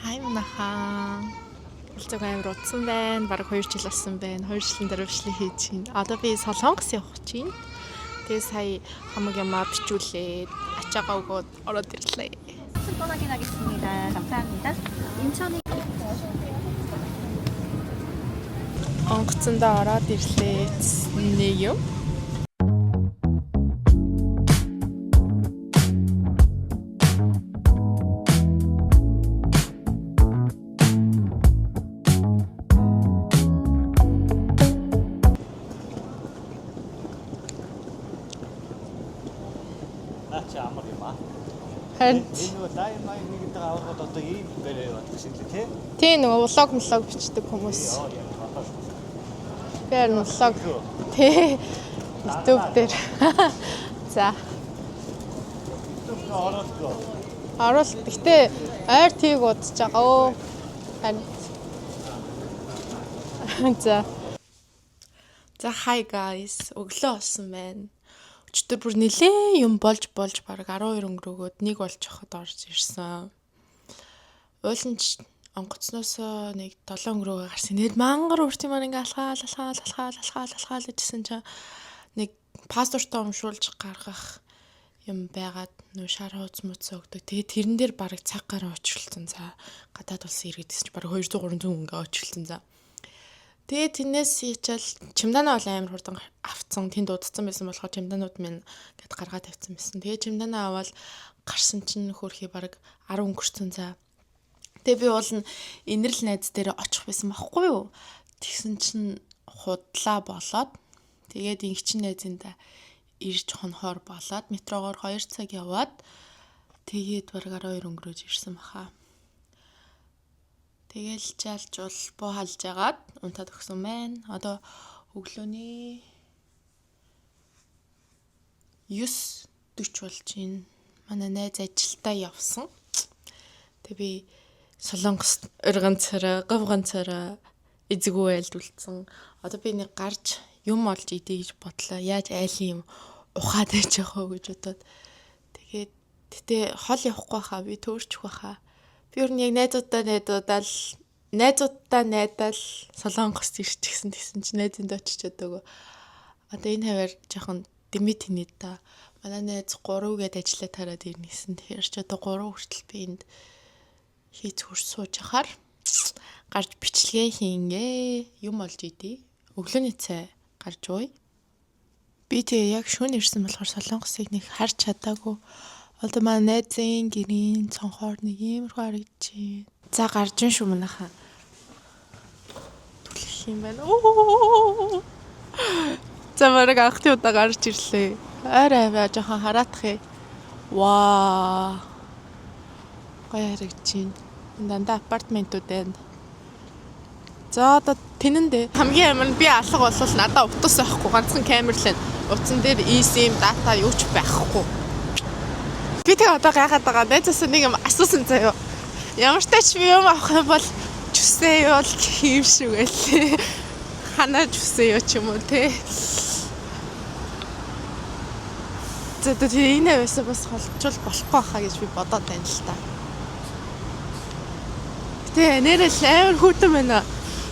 Хай манайхаа. Гэлцэг амар утсан байна. Бараг 2 жил болсон байна. 2 жилийн даруйшлыг хийж байна. Одоо би Солонгос явах гэж байна. Тэгээ сая хамаг юмаа бичүүлээд ачаагаа өгөөд ороод ирлээ. 떠나긴 하겠습니다. 감사합니다. 인천에 Онгоцондоо ороод ирлээ. Нэг юм. Амар юм аа. Харин Энэ лайв маяг нэгэд аваад одоо ийм бэрээ бодсон л тий. тий нөгөө влог бичдэг хүмүүс. Тэр влог тий YouTube дээр. За. Орол гэтээ ойр тийг удаж байгаа өө. Харин. За. За hi guys. Өглөө болсон байна. Өчтөр бүр нэлээ юм болж баг 12 өнгөрөөгөөд нэг болж хахад орж ирсэн. Уйланч онгоцноос нэг 7 өнгөрөөгөө гарсан. Нэг мангар үрт юм ингээ алхаал гэжсэн чинь нэг паспортоо уншуулж гаргах юм байгаад нөө шар хууц мөц өгдөг. Тэгээ тэрэн дээр бараг цаг гараа очилсан. За гадаад улсын иргэдээс ч бараг 200 300 ингээ очилсан. За тэгээ тэрнээс ичээл чемданаа бол амар хурдан авцсан. Тэнд дуудсан байсан болохоор чемдаанууд минь гэд гаргаад тавьсан байсан. Тэгээ чемданаа аваад гарсан чинь хөрхий бараг 10 өнгөрцөн. За тэгээ би уул нь инэрл найз дээр очих байсан байхгүй юу? Тэгсэн чинь худлаа болоод тэгээд инхчин найзында ирж хонхоор болоод метрогоор 2 цаг яваад тэгээд бараг 12 өнгөрөөж ирсэн баха. Тэгэл жаалжул буу халж агаад унтаад өгсөн байна. Одоо өглөөний 9:40 болж байна. Манай найз ажилдаа явсан. Тэг би Солонгост урган царай, говган царай эзэггүй айлдулсан. Одоо би нэг гарч юм олж идэ гэж бодлоо. Яаж айлын юм ухаад байж яхаа гэж бодоод. Тэгээд тэтэ хол явахгүй хаа би төөрчих байхаа. Би өөр нь яг найзуудтай найдаал Солонгост ирчихсэн гэсэн чинь найзынд очичод өгөө. Одоо энэ хавар жоохон дэмит хийнэ да. Манай найз 3 гээд ажиллаа тараад ирнэсэн. Тэгэхээр ч одоо 3 хүртэл би энд хийц хурц сууж ахаар гарч бичлэгээ хийнгээ. Юм олж идэ. Өглөөний цай гарч ууй. Би тэгээ яг шөнө ирсэн болохоор Солонгосыг нэг харж чадаагүй. Одоо манай найзын гэрийн цонхоор нэг иймэрхүү харагдчихээн. За гарч ин шүү манайхаа. Түлхэх юм байна. За мараг анхны удаа гарч ирлээ. Ойр аваа жоохон хараадах юм. Ваа. Гоё харагдчихээн. Дандаа апартментууд байна. За одоо тэнэндээ хамгийн амар нь би алга болвол надаа утас байхгүй. Ганцхан камер л байна. Утсан дээр eSIM дата юу ч байхгүй. Би тэгээ одоо гайхаад байгаа. Найзаас нэг юм асуусан заяа. Ямар ч тач юм авах юм бол жүсээ юу л юм шиг байлээ. Ханаа жүсээ юу ч юм уу те. За тэгээ энэ байсан бас холжул болохгүй хаа гэж би бодоод байна л та. Тэ нэрэл амар хүүтэн байна.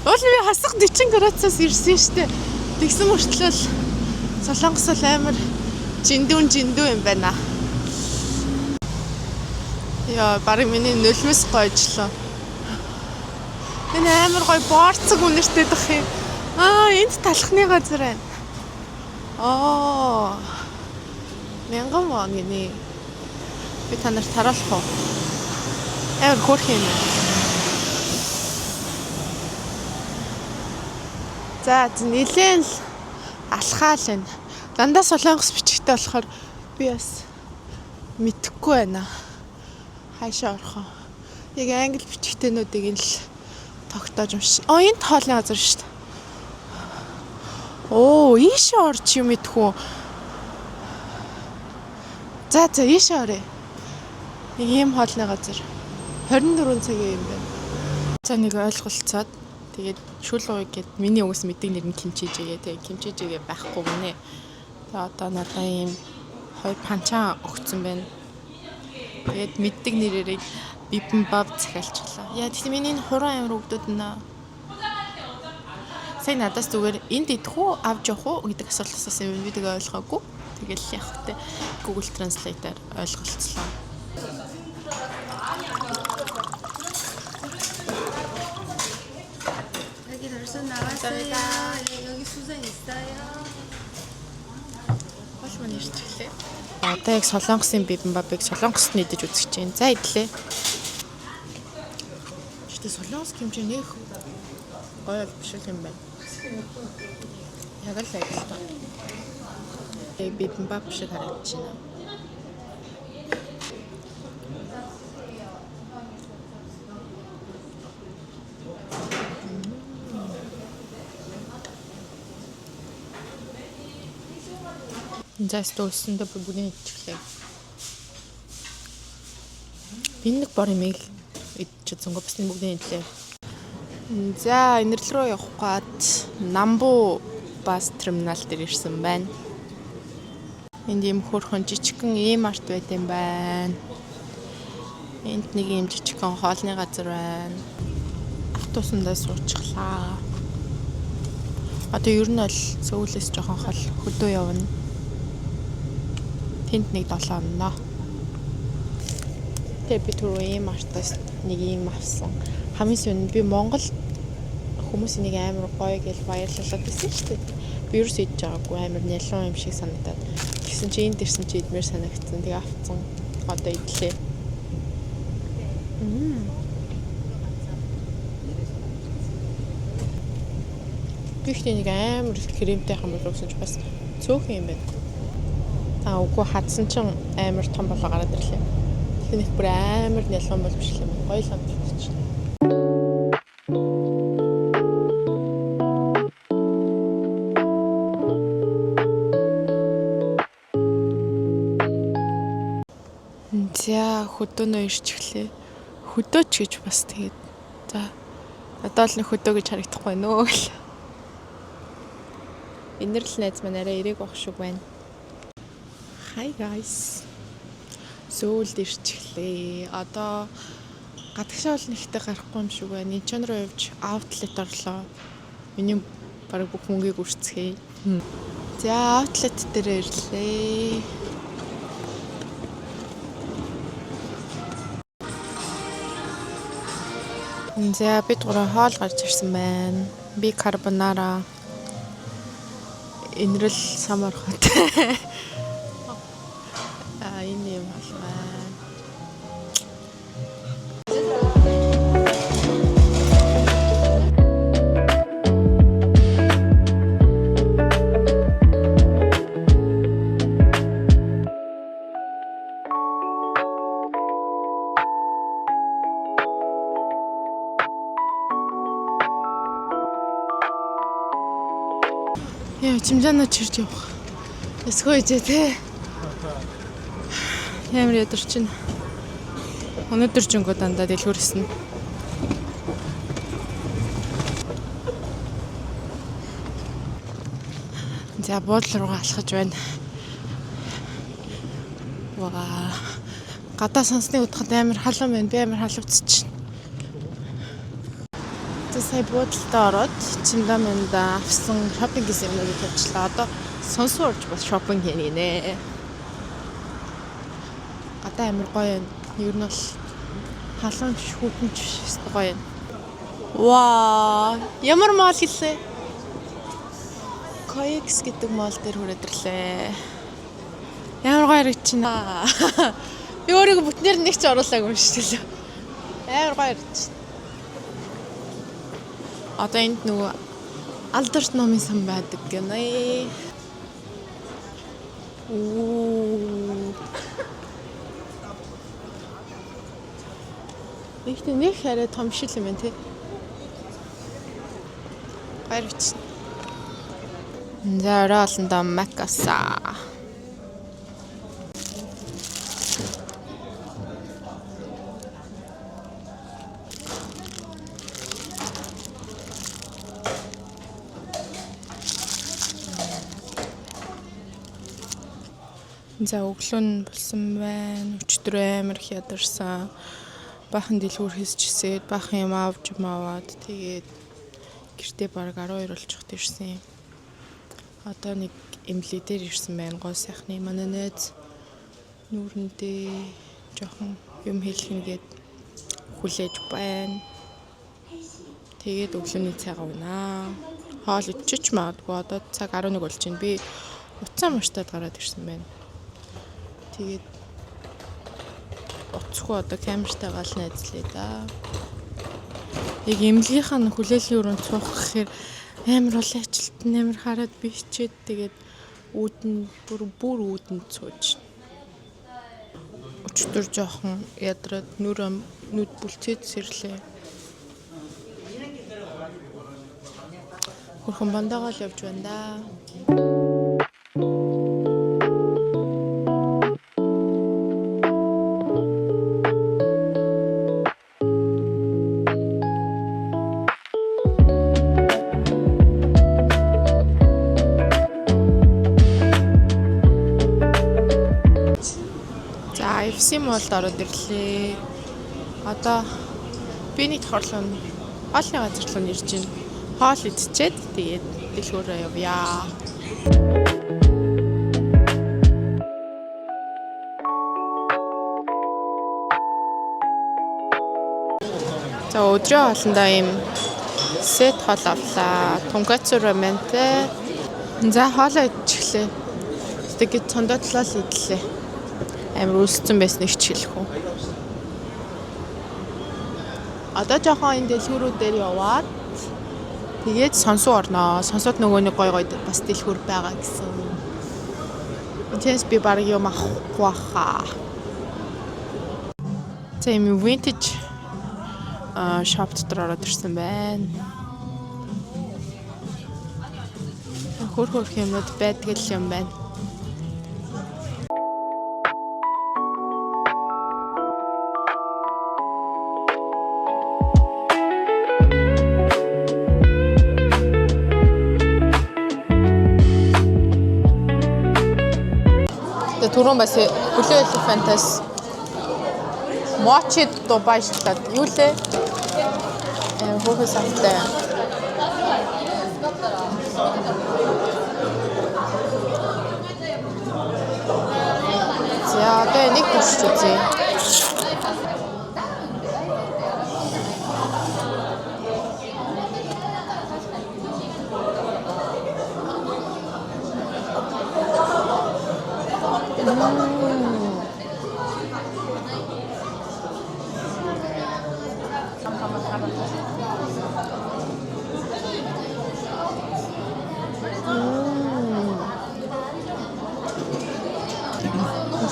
Уул би хасах 40 градусаас ирсэн штэ. Тэгсэн мөртлөө Солонгос л амар жиндүү юм байна. Яа, барыг миний нулимс гойжлоо. Энэ амар гой боорцог үнэртэй дах юм. Энд талхны газар байна. 1000 вон гинэ. Би танарт таруулах уу? Амар хөөрх юм байна. За, нилээн л алхаал байна. Дандаа Солонгос бичгтэй болохоор би бас мэдэхгүй байна. Хайшаа орох. Яг англи бичгтэнүүдийг л тогтоож уншиж. Энэ хоолны газар шүү дээ. Ийшээ орж юм мэдхүү. За ийшээ оръё. Нэг ийм хоолны газар. 24 цагийн юм байна. За нэг ойлголцоод тэгээд шүл ууй гэд миний өгс мэдэг нэр нь кимчижигээ. Тэгээд кимчижигээ байхгүй гинэ. Тэгээд одоо надаа ийм хоёр панчаа өгсөн байна. Тэгээд мэддэг нэрээрээ бибимбап захиалчихлаа. Яа тэгэхээр миний хуран амир өгдөд нэ. Сайн надаас зүгээр энд идэх үү, авч явах уу гэдэг асуулт асуусан юм би тэгээ ойлгоогүй. Тэгэл яг хөтэ Google Translate-аар ойлголцлоо. 여기 벌써 나왔어요. 여기 수전 있어요. Хош маань ирж гэлээ. Одоо яг Солонгосын бибимбапыг Солонгост нэдэж үзэж чинь. За идлээ. Гэтэ Солонгос хэмжээ нэх гоё биш юм байна. Яг л айгтай. Бибимбап шиг харагдаж байна. Зайс тоосноо бүгний идчихлээ. Энэ нэг бор имэйл идчих зөнгө бас бүгний идлээ. За энэрл рүү явах гээд Намбу бас терминал дээр ирсэн байна. Энд ийм хөрхөн жижигхэн E-Mart байт юм байна. Энд нэг ийм жижигхэн хоолны газар байна. Автобусандаа суучихлаа. Одоо ер нь бол сөүлээс жоохон хол хөдөө явна. Тэнд нэг 7 оноо. Тэгээ би түрүү E-Mart-аас нэг юм авсан. Хамгийн сүүнд би Монгол хүмүүс нэг амар гоё гэж баярлалаад байсан шүү дээ. Би юу ч хийж байгаагүй амар нялуун юм шиг санагдаад. Гэсэн чи энд ирсэн чи идмээр санагдсан. Тэгээ авцсан. Одоо идлээ. Гэхдээ нэг амар кремтэй хам боловсон ч бас цөөхөн юм байна. Аа үгүй хадсан чин амар том болоо гараад ирлээ. Тэгэхээр нэг бүр амар нялуун боловч юм. Гоё л амжилтч. За хөдөөнөө ирч эхлэе. Хөдөөч гэж бас тэгээд за одоо л нэг хөдөө гэж харагдахгүй нөө гэл. Энэрл найз маань арай ирээг байх шиг байна. Hi guys. Сөүлд ирч эхлэе. Одоо гадагшаа бол нэгтэй гарахгүй юм шиг байна. Энд руу явж outlet орлоо. Миний бараг бүх мөнгийг үрцгээе. За outlet дээр ирлээ. За бид гурав хоол гарч ирсэн байна. Би карбонара. Энэрл самархат. Энэ юм байна. Яа, чимжаана чирж явах. Эсгүй ижээ те. Ямар ядарч чинь. Өнөөдөр ч өнгө дандаа дэлгүүрсэн. За буудлын руугаа алхаж байна. Ваа. Гадаа сонсны удахад амар халуун байна. Би амар халууцчих. Сая буудлаа ороод чимдамында авсан шопинг гэсэн юмнуудыг тавьчлаа. Одоо сонсоо орж бас шопинг хийнэ. Гадаа амар гоё юм. Ер нь бол халуун шүүтэнч гоё юм. Ваа, ямар мал гэлээ. Коекс гэдэг мал дээр хүрээд ирлээ. Ямар гоё харагдчихна. Би өөрийгөө бүтнээр нэг ч оруулаагүй юм шиг л. Амар гоё харагдчих. Одоо энд нөгөө алдарт номын сан байдаг гэнэ. Нэг арай том шил юм байна те. Баярч. За оролондоо макаса. За өглөө нь болсон байна. Өчтөр амар их ядарсан. баахан дэлгүүр хийсчихсээд баахан юм аваад тэгээд гэртээ бараг 12 болчиход ирсэн юм. Одоо нэг эмнэлэг дээр ирсэн байна. Гоо сайхны манай найз нүүрэндээ жоохон юм хэлхнэгээд хүлээж байна. Тэгээд өглөөний цайгаа унаа. Хоол идчих магадгүй. Одоо цаг 11 болж байна. Би уцаа муштаад гараад ирсэн байна. Тэгээд уцгүй одоо камертайгаа л найзлаа да. Яг эмнэлгийнхаа хүлээлгийн өрөөнд суух гэхээр амар олон ажилтан амар хараад би хичээд тэгээд үүдэн бүр үүдэнд сууж. Өчтөр жоохон ядраад нүд бүлцээд сэрлээ. Хөрхөн бандагаа л явж байна да. За, FC Mall-д ороод ирлээ. Одоо би нэг хорлон хоолны газар руу нэрж байна. Хоол идчихэд тэгээд дэлгүүрээ явъя. За, өдрийн хоолндоо ийм сет хоол авлаа. Тункацу раментэй. За, хоолоо идчихлээ. Тэгээд цондоодлоо л идлээ. Амар үлссэн байсныг ч хэлэх үү. Одоо жоохон энэ дэлгүүрүүдээр яваад тэгээд сонсоо орноо. Сонсоод нөгөө нэг гой бас дэлгүүр байгаа гэсэн. Энэс би баг юм авахгүй хаа. Тийм vintage shop дотор ороод ирсэн байна. Хөрхөх юмнууд байдаг л юм байна. Түрүүн бас Blue Elephant-аас мочи дубайшлаад юу лээ? Хөөхөс автай. За, одоо нэг туршиж үзье.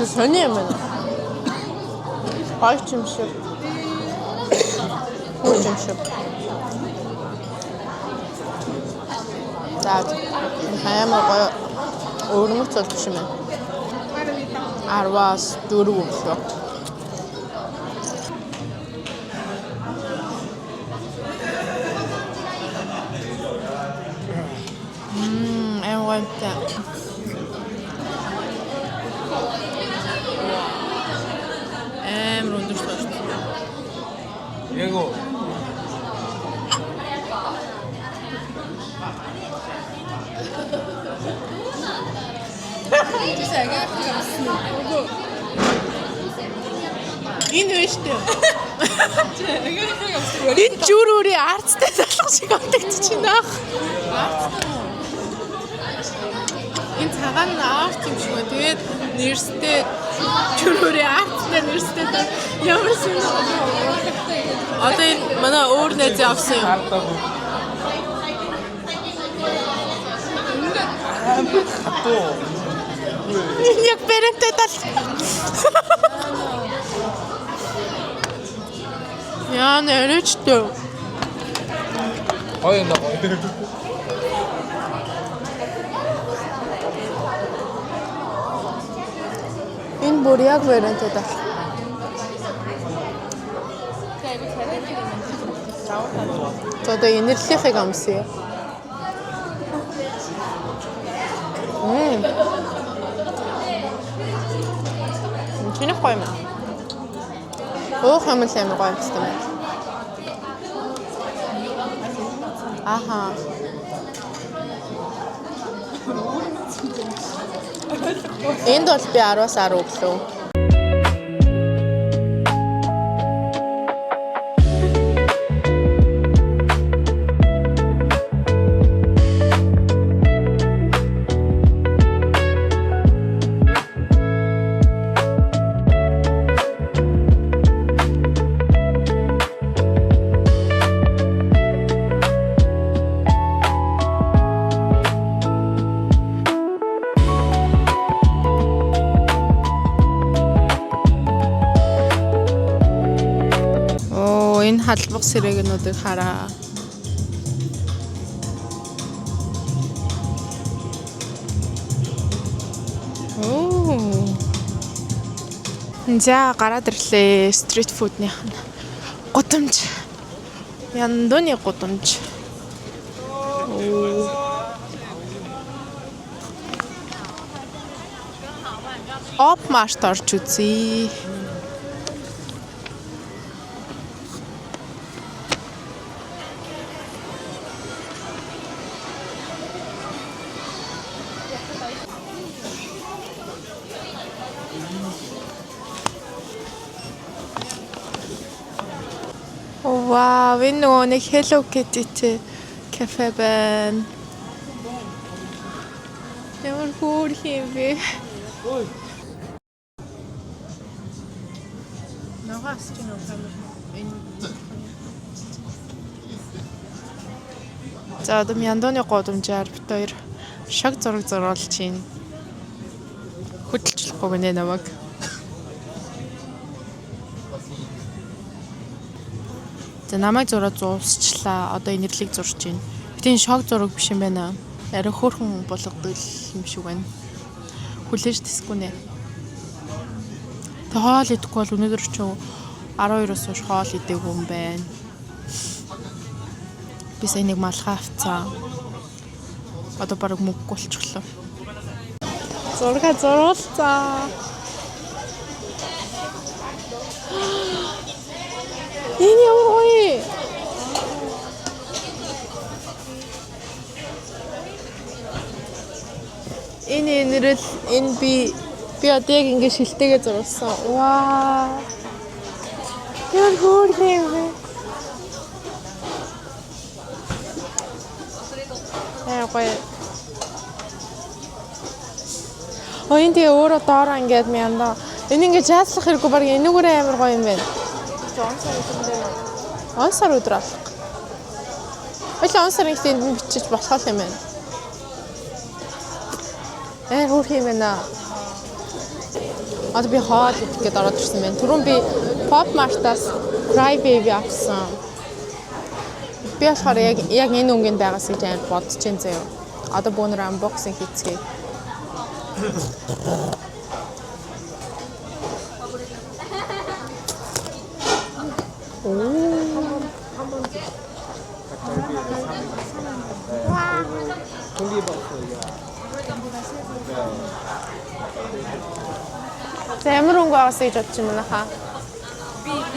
무슨 전이에요, 맛있지, 씨. 맛있지, 씨. 자, 가야 먹어요. 오르묵절 드시면. 아르와스 두르고 없어. 맛있다. Understood. Diego. Энэ вэ штэ. Энэ жүрүүрийн арцтай залах шиг автагдчих чинь ах. Энэ цагаан арт юм шиг байна. Тэгээд нэрстэй жүрүүрийн арцтай нэрстэй ямар сонир. Одоо энэ манай өөр найз авсан юм. Яг бэрэнтэй тал. Яа нэрчтэй. Ой наа. Энэ бүр яг бэрэнтэй тал. 저도 инэрлийнхийг амсъя. Чиний гоё юм. Уух юм л амар гоё юм байна. Аха. Энд бол би 10-аас 10 өглөө. Энэ халбах сэрэгнүүдийг хараа. За гараад ирлээ стрит фудных нь гудамж. Яндоны гудамж. Оп март орж үзье. Вау, энэ нөгөө нэг Hello Kitty кафе байна. Ямар хөөрх юм бэ? Ой. Нагаас ч нэг энэ. За одоо Яндоны гудамжаар бит хоёр шаг зураг зурвал чинь хөдөлчихгүй гэнэ намайг. За намайг зураад зуусчлаа. Одоо энэрлийг зурж байна. Гэтэ энэ шог зураг биш юм байна. Арай хөөрхөн болгодог юм шиг байна. Хүлээж тэсгүй нэ. Тэг хоол идэхгүй бол өнөөдөр ч 12-оос хойш хоол идээгүй юм байна. Би сая нэг малхай авцаа. Одоо бараг мөнгөгүй болчихлоо. Зурга зурулцаа. Энэ ямар гоё. Энэ нэрэл энэ би одоо яг ингэ шилтэйгээ зурсан. Вау. Яа хөөрхөн юм бэ? Гоё. Энэ тэгээ өөрөө доороо ингээд мяндаа. Энэ ингэ жааслах хэрэггүй баг энүүгээрээ амар гоё юм байна. Он сар өдөр алах. Он сарын ихтэй энд бичиж болох юм байна. Хөөрхөн юм байна. Одоо би хоол идэх гээд ороод ирсэн байна. Түрүүн би Pop Mart-аас Cry Baby авсан. Би болохоор яг энэ өнгөнд байгаас гэж амар бодож байна заяа. Одоо бүүнээр unboxing хийцгээе. За ямар өнгө байгаас гэж бодож байна хаа?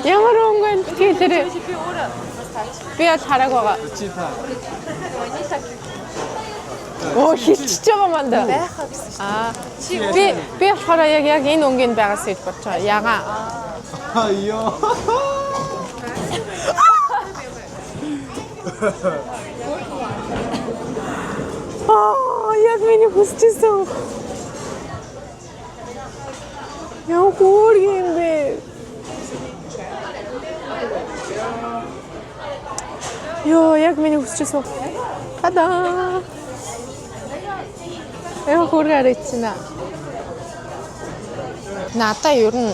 Ямар өнгө вэ гэхээр би бол хараг байгаа. Оо хилчиж байгаа манд. Би болохоор яг энэ өнгөнд байгаас гэж бодож байгаа. Ягаа. Айё. Яг миний хүсчихсэн. Яа хөөрхөн юм бэ? Йоо, яг миний хүсчихсэн. Та-да! Яа хөөрхөн арайчна. Надаа ер нь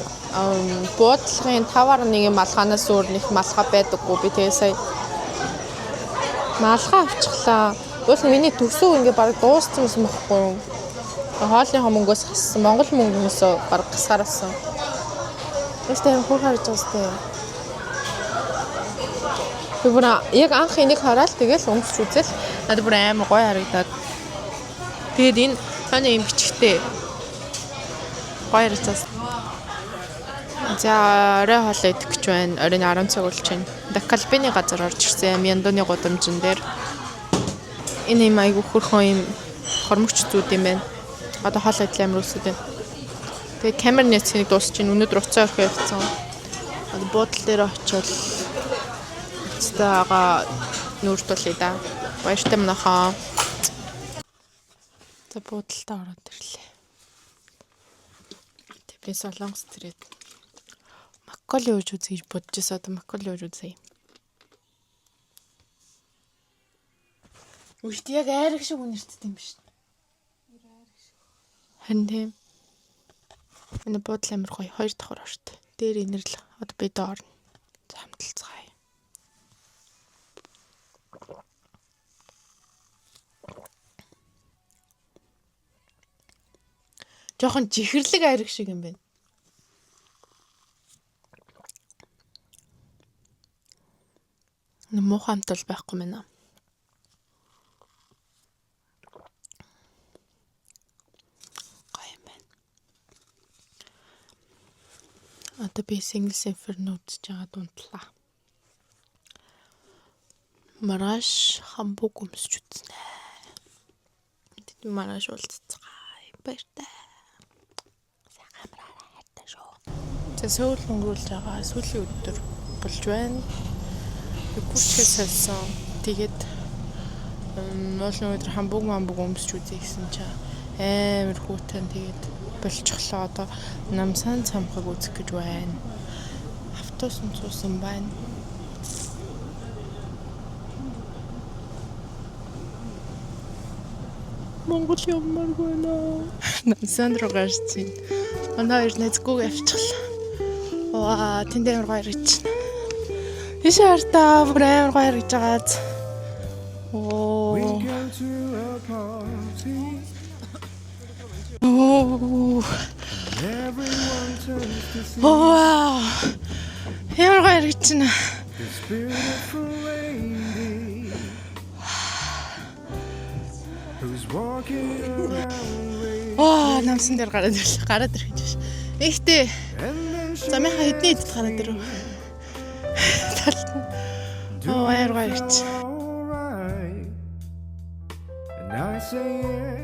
буудлын 5.1 малханаас өөр нэг малхаа байдаггүй. Би тэгээ сая малхаа авчихлаа. Уул миний төсөв ингээ баг дууссан юм байхгүй. Хоолныхоо мөнгөөс хассан. Монгол мөнгөөс баг гасгараасан. Тэстэй хөөр харж байгаа юм. Би бүр яг анх энийг хараад тэгэл өнгөч үзэл надад бүр амар гоё харагдаад. Тэгээд энэ таны юм бичгтэй гоё харагдсан. За орой хоолой идэх гэж байна. Оройн 10 цаг болж байна. Дакалбины газар орж ирсэн. Мяндоны гудамжин дээр. Энэ юм айгүй хөрхөн юм хормогч зүүд юм байна. Одоо хоол идэл амир үсэд байна. Тэгээ камер нэцгийг дуусч чинь өнөөдөр уцаа орхио явцсан. Одоо буудлын дээр очиод цаага нүртүүлээ да. Баяртай манайхаа. За буудлаа ороод ирлээ. Би солонгос төрээд макколи ууж үзье гэж бодож байсан. Одоо макколи ууж үзье. Үхт яг айраг шиг үнэртдэг юм биш. Харин тийм. Энэ буудлын амир гоё 2 давхар орт. Дээр инэрл. Одоо би доор. Хамталцгаая. Жохон жихэрлэг айраг шиг юм байна. Муу хамтал байхгүй мэнэ. Гоё юм байна. Одоо би Singles Inferno үзэж байгаа дунтлаа. Маргааш хамбуг өмсч үзнэ. Тэд маргааш уулзцгаая. Баяртай. За Сөүл өнгөрүүлж байгаа сүүлийн өдөр болж байна. Курчгээс салсан. Тэгээд өдөр хамбуг өмсч үзье гэсэн чинь амар хүүтэн тэгээд болчихлоо. Одоо намсан цамхаг үзэх гэж байна. Автобусын цуусан байна. Монгол ямар байна. Намсан руу гарч. Манай хоёр нэцгүүг авчихлаа. Ваа, тэнд амар гоё ирж байна. Иш хартаа бүр амар гоё ирж байгааз. Оо. Вау. Ямар гоё ирж байна. Ваа, намсан дээр гараад ирлээ. Гараад ирэх гэж. Ихтэй. Замынхаа хэдний идэт гараад ирв. Талт. Оо, аяр гоё ирч. And I say